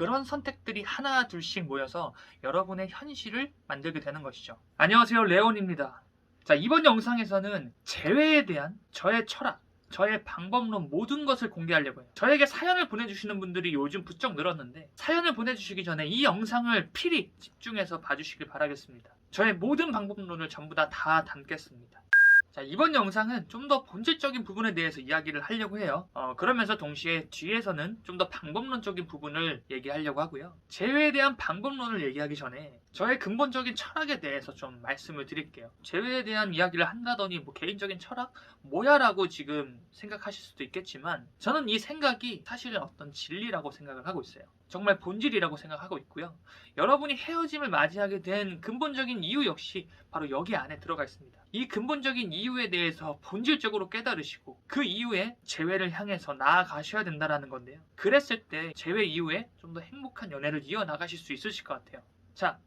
그런 선택들이 하나 둘씩 모여서 여러분의 현실을 만들게 되는 것이죠. 안녕하세요, 레온입니다. 자, 이번 영상에서는 재회에 대한 저의 철학, 저의 방법론 모든 것을 공개하려고 해요. 저에게 사연을 보내주시는 분들이 요즘 부쩍 늘었는데, 사연을 보내주시기 전에 이 영상을 필히 집중해서 봐주시길 바라겠습니다. 저의 모든 방법론을 전부 다 담겠습니다. 자, 이번 영상은 좀 더 본질적인 부분에 대해서 이야기를 하려고 해요. 그러면서 동시에 뒤에서는 좀 더 방법론적인 부분을 얘기하려고 하고요. 재회에 대한 방법론을 얘기하기 전에 저의 근본적인 철학에 대해서 좀 말씀을 드릴게요. 재회에 대한 이야기를 한다더니 뭐 개인적인 철학? 뭐야 라고 지금 생각하실 수도 있겠지만, 저는 이 생각이 사실은 어떤 진리라고 생각을 하고 있어요. 정말 본질이라고 생각하고 있고요. 여러분이 헤어짐을 맞이하게 된 근본적인 이유 역시 바로 여기 안에 들어가 있습니다. 이 근본적인 이유에 대해서 본질적으로 깨달으시고 그 이후에 재회를 향해서 나아가셔야 된다는 건데요. 그랬을 때 재회 이후에 좀 더 행복한 연애를 이어나가실 수 있으실 것 같아요. 자,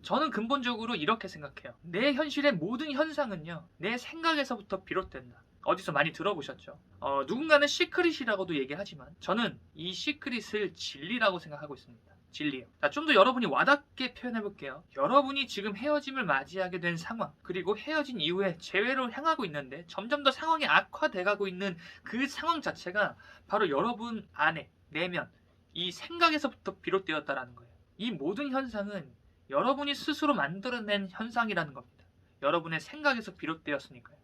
저는 근본적으로 이렇게 생각해요. 내 현실의 모든 현상은요, 내 생각에서부터 비롯된다. 어디서 많이 들어보셨죠? 누군가는 시크릿이라고도 얘기하지만 저는 이 시크릿을 진리라고 생각하고 있습니다. 진리요. 자, 좀 더 여러분이 와닿게 표현해 볼게요. 여러분이 지금 헤어짐을 맞이하게 된 상황, 그리고 헤어진 이후에 재회로 향하고 있는데 점점 더 상황이 악화돼 가고 있는 그 상황 자체가 바로 여러분 안에, 내면, 이 생각에서부터 비롯되었다라는 거예요. 이 모든 현상은 여러분이 스스로 만들어낸 현상이라는 겁니다. 여러분의 생각에서 비롯되었으니까요.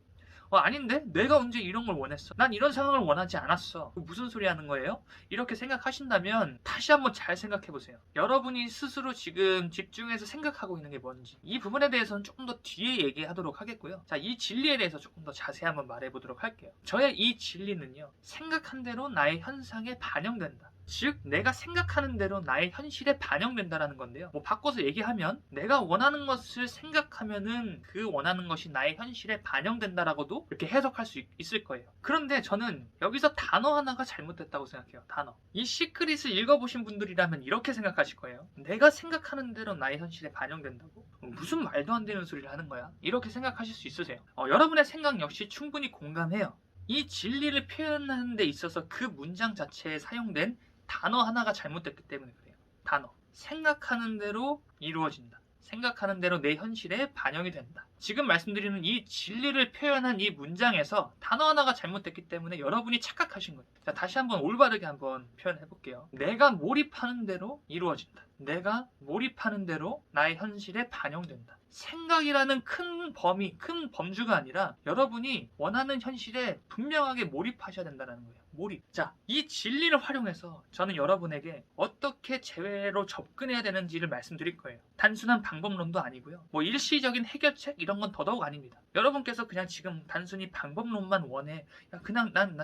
아닌데? 내가 언제 이런 걸 원했어? 난 이런 상황을 원하지 않았어. 무슨 소리 하는 거예요? 이렇게 생각하신다면 다시 한번 잘 생각해 보세요. 여러분이 스스로 지금 집중해서 생각하고 있는 게 뭔지, 이 부분에 대해서는 조금 더 뒤에 얘기하도록 하겠고요. 자, 이 진리에 대해서 조금 더 자세히 한번 말해 보도록 할게요. 저의 이 진리는요, 생각한 대로 나의 현상에 반영된다. 즉, 내가 생각하는 대로 나의 현실에 반영된다라는 건데요. 뭐 바꿔서 얘기하면, 내가 원하는 것을 생각하면은 그 원하는 것이 나의 현실에 반영된다라고도 이렇게 해석할 수 있을 거예요. 그런데 저는 여기서 단어 하나가 잘못됐다고 생각해요. 단어. 이 시크릿을 읽어보신 분들이라면 이렇게 생각하실 거예요. 내가 생각하는 대로 나의 현실에 반영된다고? 무슨 말도 안 되는 소리를 하는 거야? 이렇게 생각하실 수 있으세요. 여러분의 생각 역시 충분히 공감해요. 이 진리를 표현하는 데 있어서 그 문장 자체에 사용된 단어 하나가 잘못됐기 때문에 그래요. 단어. 생각하는 대로 이루어진다. 생각하는 대로 내 현실에 반영이 된다. 지금 말씀드리는 이 진리를 표현한 이 문장에서 단어 하나가 잘못됐기 때문에 여러분이 착각하신 거예요. 자, 다시 한번 올바르게 한번 표현해 볼게요. 내가 몰입하는 대로 이루어진다. 내가 몰입하는 대로 나의 현실에 반영된다. 생각이라는 큰 범위, 큰 범주가 아니라 여러분이 원하는 현실에 분명하게 몰입하셔야 된다는 거예요. 몰입. 자, 이 진리를 활용해서 저는 여러분에게 어떻게 재회로 접근해야 되는지를 말씀드릴 거예요. 단순한 방법론도 아니고요. 뭐 일시적인 해결책 이런 건 더더욱 아닙니다. 여러분께서 그냥 지금 단순히 방법론만 원해. 야, 그냥 난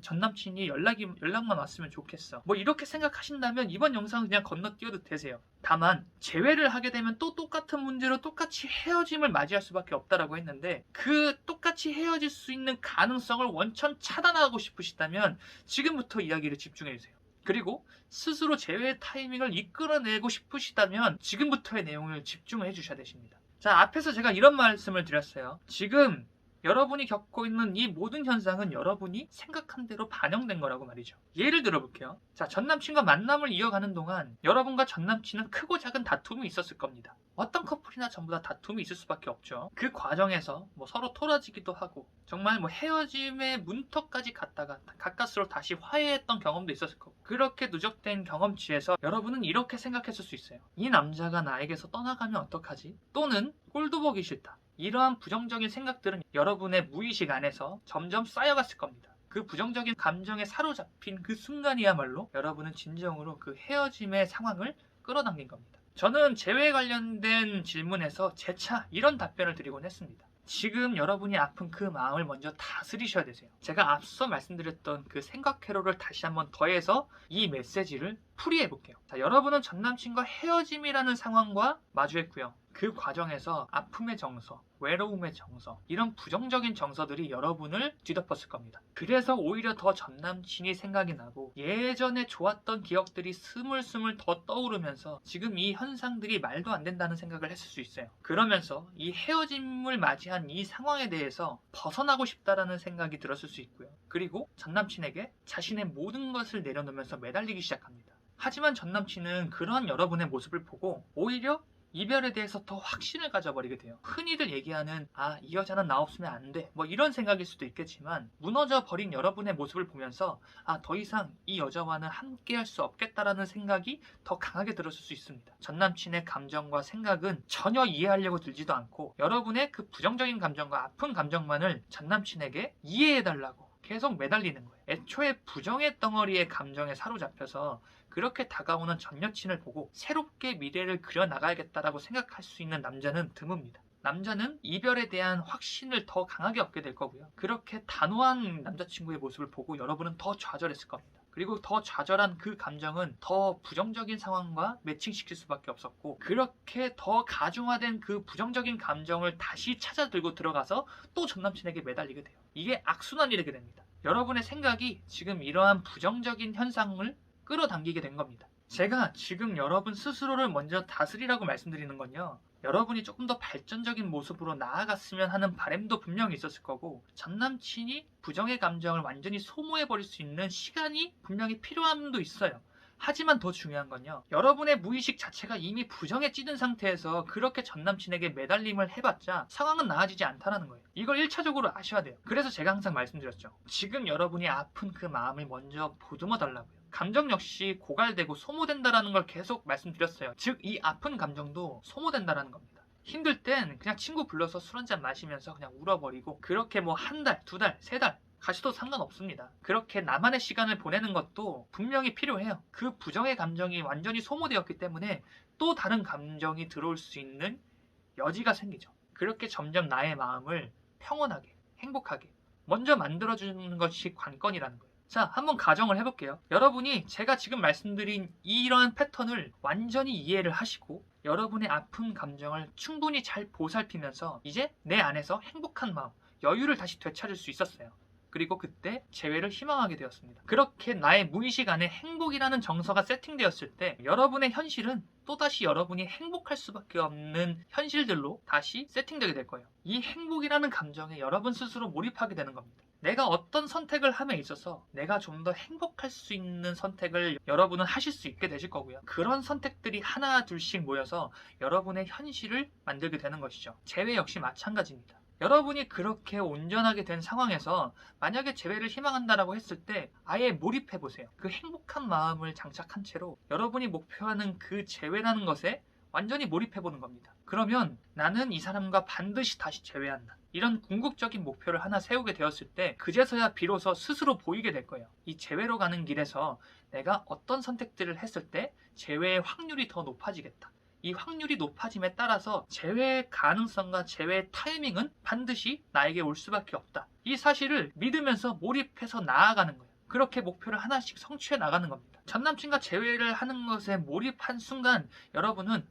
전 남친이 연락만 왔으면 좋겠어. 뭐 이렇게 생각하신다면 이번 영상은 그냥 건너뛰어도 되세요. 다만 재회를 하게 되면 또 똑같은 문제로 똑같이 헤어짐을 맞이할 수밖에 없다라고 했는데, 그 똑같이 헤어질 수 있는 가능성을 원천 차단하고 싶으시다면 지금부터 이야기를 집중해 주세요. 그리고 스스로 재회의 타이밍을 이끌어내고 싶으시다면 지금부터의 내용을 집중해 주셔야 되십니다. 자, 앞에서 제가 이런 말씀을 드렸어요. 지금 여러분이 겪고 있는 이 모든 현상은 여러분이 생각한 대로 반영된 거라고 말이죠. 예를 들어볼게요. 자, 전남친과 만남을 이어가는 동안 여러분과 전남친은 크고 작은 다툼이 있었을 겁니다. 어떤 커플이나 전부 다 다툼이 있을 수밖에 없죠. 그 과정에서 뭐 서로 토라지기도 하고, 정말 뭐 헤어짐의 문턱까지 갔다가 가까스로 다시 화해했던 경험도 있었을 거고, 그렇게 누적된 경험치에서 여러분은 이렇게 생각했을 수 있어요. 이 남자가 나에게서 떠나가면 어떡하지? 또는 꼴도 보기 싫다. 이러한 부정적인 생각들은 여러분의 무의식 안에서 점점 쌓여갔을 겁니다. 그 부정적인 감정에 사로잡힌 그 순간이야말로 여러분은 진정으로 그 헤어짐의 상황을 끌어당긴 겁니다. 저는 재회에 관련된 질문에서 재차 이런 답변을 드리곤 했습니다. 지금 여러분이 아픈 그 마음을 먼저 다스리셔야 되세요. 제가 앞서 말씀드렸던 그 생각 회로를 다시 한번 더해서 이 메시지를 풀이해 볼게요. 자, 여러분은 전남친과 헤어짐이라는 상황과 마주했고요. 그 과정에서 아픔의 정서, 외로움의 정서, 이런 부정적인 정서들이 여러분을 뒤덮었을 겁니다. 그래서 오히려 더 전남친이 생각이 나고 예전에 좋았던 기억들이 스물스물 더 떠오르면서 지금 이 현상들이 말도 안 된다는 생각을 했을 수 있어요. 그러면서 이 헤어짐을 맞이한 이 상황에 대해서 벗어나고 싶다라는 생각이 들었을 수 있고요. 그리고 전남친에게 자신의 모든 것을 내려놓으면서 매달리기 시작합니다. 하지만 전 남친은 그러한 여러분의 모습을 보고 오히려 이별에 대해서 더 확신을 가져버리게 돼요. 흔히들 얘기하는 이 여자는 나 없으면 안 돼. 뭐 이런 생각일 수도 있겠지만 무너져 버린 여러분의 모습을 보면서 더 이상 이 여자와는 함께 할 수 없겠다라는 생각이 더 강하게 들었을 수 있습니다. 전 남친의 감정과 생각은 전혀 이해하려고 들지도 않고 여러분의 그 부정적인 감정과 아픈 감정만을 전 남친에게 이해해달라고 계속 매달리는 거예요. 애초에 부정의 덩어리의 감정에 사로잡혀서 그렇게 다가오는 전 여친을 보고 새롭게 미래를 그려나가야겠다라고 생각할 수 있는 남자는 드뭅니다. 남자는 이별에 대한 확신을 더 강하게 얻게 될 거고요. 그렇게 단호한 남자친구의 모습을 보고 여러분은 더 좌절했을 겁니다. 그리고 더 좌절한 그 감정은 더 부정적인 상황과 매칭시킬 수밖에 없었고, 그렇게 더 가중화된 그 부정적인 감정을 다시 찾아 들고 들어가서 또 전 남친에게 매달리게 돼요. 이게 악순환이 되게 됩니다. 여러분의 생각이 지금 이러한 부정적인 현상을 끌어당기게 된 겁니다. 제가 지금 여러분 스스로를 먼저 다스리라고 말씀드리는 건요, 여러분이 조금 더 발전적인 모습으로 나아갔으면 하는 바람도 분명히 있었을 거고, 전 남친이 부정의 감정을 완전히 소모해버릴 수 있는 시간이 분명히 필요함도 있어요. 하지만 더 중요한 건요, 여러분의 무의식 자체가 이미 부정에 찌든 상태에서 그렇게 전 남친에게 매달림을 해봤자 상황은 나아지지 않다는 거예요. 이걸 1차적으로 아셔야 돼요. 그래서 제가 항상 말씀드렸죠. 지금 여러분이 아픈 그 마음을 먼저 보듬어 달라고요. 감정 역시 고갈되고 소모된다는 걸 계속 말씀드렸어요. 즉, 이 아픈 감정도 소모된다는 겁니다. 힘들 땐 그냥 친구 불러서 술 한잔 마시면서 그냥 울어버리고, 그렇게 뭐 한 달, 두 달, 세 달 가셔도 상관없습니다. 그렇게 나만의 시간을 보내는 것도 분명히 필요해요. 그 부정의 감정이 완전히 소모되었기 때문에 또 다른 감정이 들어올 수 있는 여지가 생기죠. 그렇게 점점 나의 마음을 평온하게, 행복하게 먼저 만들어주는 것이 관건이라는 거예요. 자, 한번 가정을 해볼게요. 여러분이 제가 지금 말씀드린 이러한 패턴을 완전히 이해를 하시고 여러분의 아픈 감정을 충분히 잘 보살피면서 이제 내 안에서 행복한 마음, 여유를 다시 되찾을 수 있었어요. 그리고 그때 재회를 희망하게 되었습니다. 그렇게 나의 무의식 안에 행복이라는 정서가 세팅되었을 때 여러분의 현실은 또다시 여러분이 행복할 수밖에 없는 현실들로 다시 세팅되게 될 거예요. 이 행복이라는 감정에 여러분 스스로 몰입하게 되는 겁니다. 내가 어떤 선택을 함에 있어서 내가 좀 더 행복할 수 있는 선택을 여러분은 하실 수 있게 되실 거고요. 그런 선택들이 하나 둘씩 모여서 여러분의 현실을 만들게 되는 것이죠. 재회 역시 마찬가지입니다. 여러분이 그렇게 온전하게 된 상황에서 만약에 재회를 희망한다라고 했을 때 아예 몰입해 보세요. 그 행복한 마음을 장착한 채로 여러분이 목표하는 그 재회라는 것에 완전히 몰입해 보는 겁니다. 그러면 나는 이 사람과 반드시 다시 재회한다, 이런 궁극적인 목표를 하나 세우게 되었을 때 그제서야 비로소 스스로 보이게 될 거예요. 이 재회로 가는 길에서 내가 어떤 선택들을 했을 때 재회의 확률이 더 높아지겠다, 이 확률이 높아짐에 따라서 재회의 가능성과 재회의 타이밍은 반드시 나에게 올 수밖에 없다, 이 사실을 믿으면서 몰입해서 나아가는 거예요. 그렇게 목표를 하나씩 성취해 나가는 겁니다. 전남친과 재회를 하는 것에 몰입한 순간 여러분은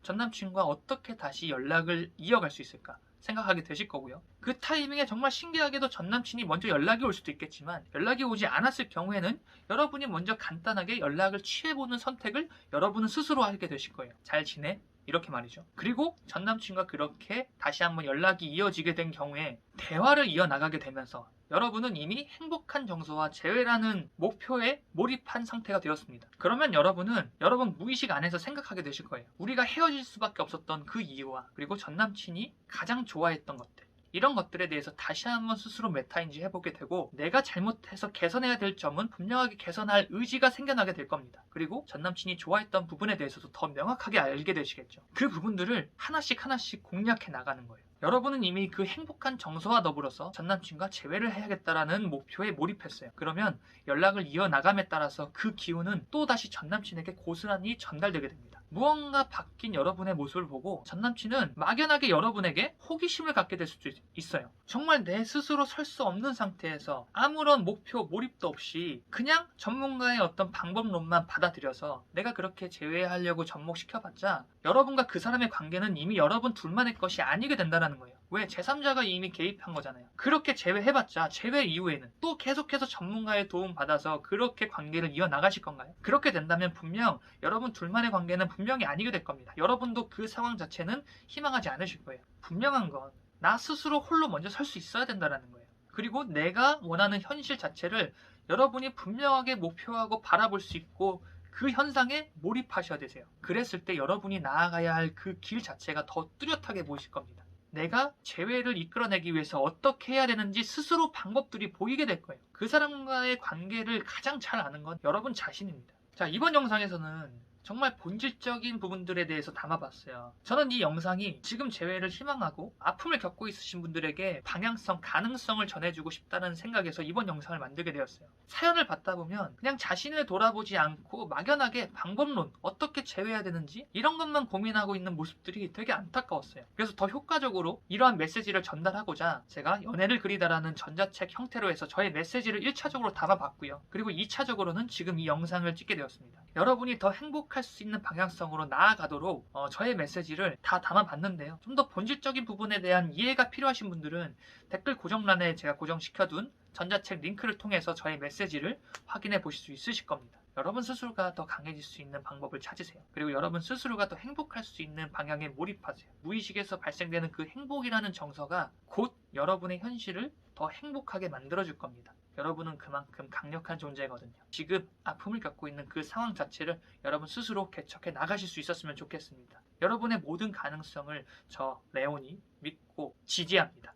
전남친과 어떻게 다시 연락을 이어갈 수 있을까 생각하게 되실 거고요. 그 타이밍에 정말 신기하게도 전남친이 먼저 연락이 올 수도 있겠지만 연락이 오지 않았을 경우에는 여러분이 먼저 간단하게 연락을 취해보는 선택을 여러분은 스스로 하게 되실 거예요. 잘 지내? 이렇게 말이죠. 그리고 전남친과 그렇게 다시 한번 연락이 이어지게 된 경우에 대화를 이어나가게 되면서 여러분은 이미 행복한 정서와 재회라는 목표에 몰입한 상태가 되었습니다. 그러면 여러분은 여러분 무의식 안에서 생각하게 되실 거예요. 우리가 헤어질 수밖에 없었던 그 이유와 그리고 전남친이 가장 좋아했던 것들, 이런 것들에 대해서 다시 한번 스스로 메타인지 해보게 되고 내가 잘못해서 개선해야 될 점은 분명하게 개선할 의지가 생겨나게 될 겁니다. 그리고 전남친이 좋아했던 부분에 대해서도 더 명확하게 알게 되시겠죠. 그 부분들을 하나씩 하나씩 공략해 나가는 거예요. 여러분은 이미 그 행복한 정서와 더불어서 전남친과 재회를 해야겠다라는 목표에 몰입했어요. 그러면 연락을 이어나감에 따라서 그 기운은 또다시 전남친에게 고스란히 전달되게 됩니다. 무언가 바뀐 여러분의 모습을 보고 전남친은 막연하게 여러분에게 호기심을 갖게 될 수도 있어요. 정말 내 스스로 설 수 없는 상태에서 아무런 목표 몰입도 없이 그냥 전문가의 어떤 방법론만 받아들여서 내가 그렇게 재회하려고 접목시켜봤자 여러분과 그 사람의 관계는 이미 여러분 둘만의 것이 아니게 된다는 거예요. 왜? 제3자가 이미 개입한 거잖아요. 그렇게 재회해봤자 재회 이후에는 또 계속해서 전문가의 도움 받아서 그렇게 관계를 이어나가실 건가요? 그렇게 된다면 분명 여러분 둘만의 관계는 분명히 아니게 될 겁니다. 여러분도 그 상황 자체는 희망하지 않으실 거예요. 분명한 건 나 스스로 홀로 먼저 설 수 있어야 된다는 거예요. 그리고 내가 원하는 현실 자체를 여러분이 분명하게 목표하고 바라볼 수 있고 그 현상에 몰입하셔야 되세요. 그랬을 때 여러분이 나아가야 할 그 길 자체가 더 뚜렷하게 보이실 겁니다. 내가 재회를 이끌어내기 위해서 어떻게 해야 되는지 스스로 방법들이 보이게 될 거예요. 그 사람과의 관계를 가장 잘 아는 건 여러분 자신입니다. 자, 이번 영상에서는 정말 본질적인 부분들에 대해서 담아봤어요. 저는 이 영상이 지금 재회를 희망하고 아픔을 겪고 있으신 분들에게 방향성, 가능성을 전해주고 싶다는 생각에서 이번 영상을 만들게 되었어요. 사연을 받다 보면 그냥 자신을 돌아보지 않고 막연하게 방법론, 어떻게 재회해야 되는지 이런 것만 고민하고 있는 모습들이 되게 안타까웠어요. 그래서 더 효과적으로 이러한 메시지를 전달하고자 제가 연애를 그리다라는 전자책 형태로 해서 저의 메시지를 1차적으로 담아봤고요. 그리고 2차적으로는 지금 이 영상을 찍게 되었습니다. 여러분이 더 행복할 수 있는 방향성으로 나아가도록 저의 메시지를 다 담아봤는데요. 좀 더 본질적인 부분에 대한 이해가 필요하신 분들은 댓글 고정란에 제가 고정시켜둔 전자책 링크를 통해서 저의 메시지를 확인해 보실 수 있으실 겁니다. 여러분 스스로가 더 강해질 수 있는 방법을 찾으세요. 그리고 여러분 스스로가 더 행복할 수 있는 방향에 몰입하세요. 무의식에서 발생되는 그 행복이라는 정서가 곧 여러분의 현실을 더 행복하게 만들어줄 겁니다. 여러분은 그만큼 강력한 존재거든요. 지금 아픔을 겪고 있는 그 상황 자체를 여러분 스스로 개척해 나가실 수 있었으면 좋겠습니다. 여러분의 모든 가능성을 저 레온이 믿고 지지합니다.